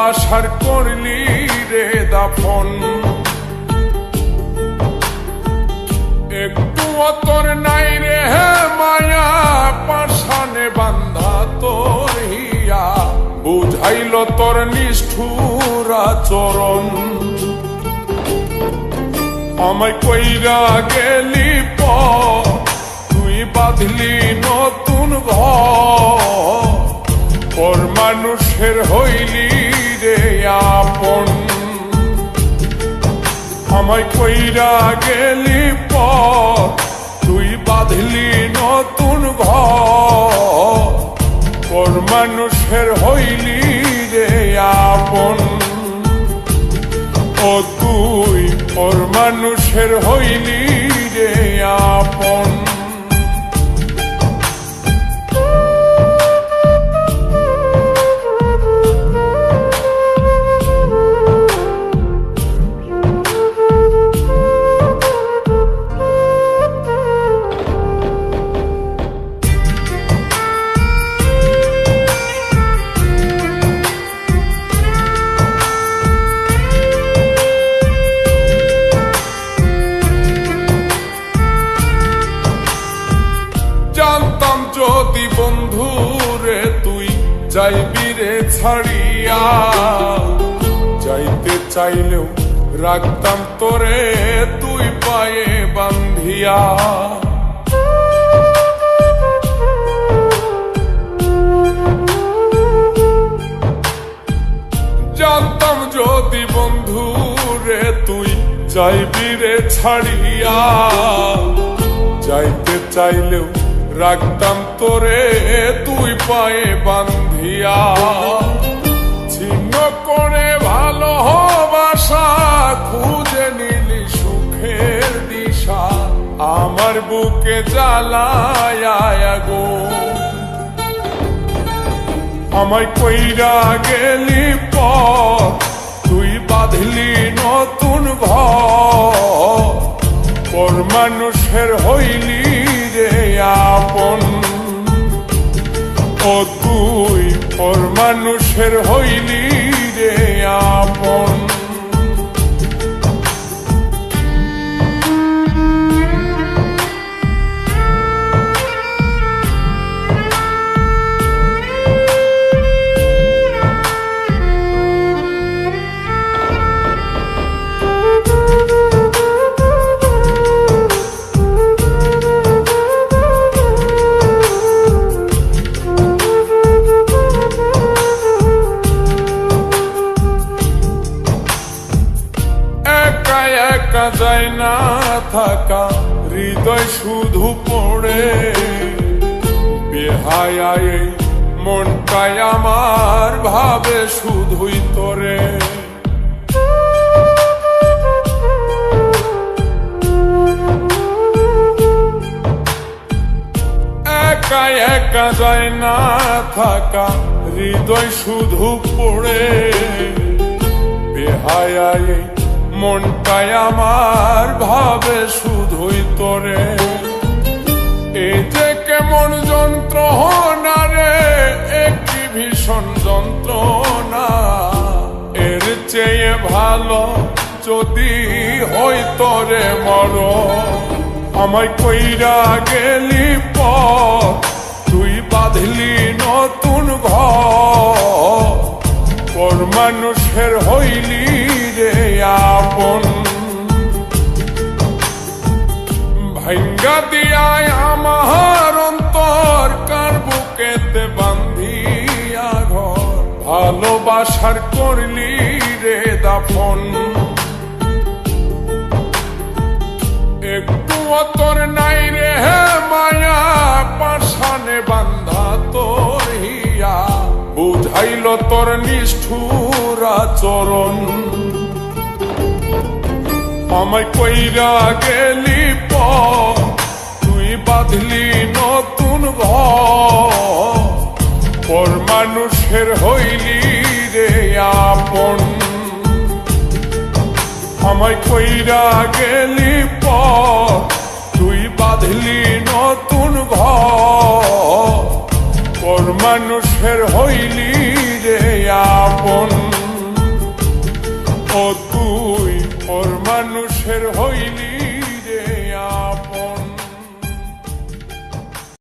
ভালোবাসার করলি রে দাফন। একটু তোর নাই রে মায়া, পাশানে বান্ধা তোর হিয়া, বুঝাইল তোর নিষ্ঠুর আচরণ। আমায় কইরা গেলি পর, তুই বাঁধলি নতুন ঘর, পর মানুষের হইলি রে আপন। আমায় কইরা গেলি পর, তুই বাঁধলি নতুন ঘর, পর মানুষের হইলি রে আপন। ও তুই পর মানুষের হইলি রে আপন। জানতাম যদি বন্ধু রে তুই যাইবি রে ছাড়িয়া, যাইতে চাইলেও রাখতাম তোরে তুই পায়ে বান্ধিয়া। জানতাম যদি বন্ধু রে তুই যাইবি রে ছাড়িয়া, যাইতে চাইলেও রাখতাম তোরে তুই পায়ে বান্ধিয়া। ছিন্ন করে ভালোবাসা খুঁজে নিলি সুখের দিশা, আমার বুকে জ্বালায় আগুন। আমায় কইরা গেলি পর, তুই বাঁধলি নতুন ঘর, পর মানুষের হইলি রে আপন। ও তুই পর মানুষের হইলি রে আপন। একা যায় না থাকা, হৃদয় শুধু পড়ে, বেহায়ায় মনটাই আমার ভাবে শুধুই তোরে। একা একা যায় না থাকা, হৃদয় শুধু পড়ে, বেহায়ায় মনটাই আমার ভাবে শুধুই তোরে। এই যে কেমন যন্ত্রণা রে, একটি ভীষণ যন্ত্রণা, এর চেয়ে ভালো যদি হইতো রে মরণ। আমায় কইরা গেলি পর, তুই বাঁধলি নতুন ঘর, পর মানুষের হইলি রে আপন। ভাঙ্গা দিয়ায় আমার অন্তর, কার বুকেতে বান্ধিয়া ঘর, ভালোবাসার করলি রে দাফন। একটু তোর নাই রে মায়া, পাশানে বান্ধা তোর হিয়া, বুঝাইল তোর নিষ্ঠুর আচরণ। আমায় কইরা গেলি পর, তুই বাঁধলি নতুন ঘর, পর মানুষের হইলি রে আপন। আমায় কইরা গেলি পর, তুই বাঁধলি নতুন ঘর, পর মানুষের হইলি রে আপন। তুই পর মানুষের হইলি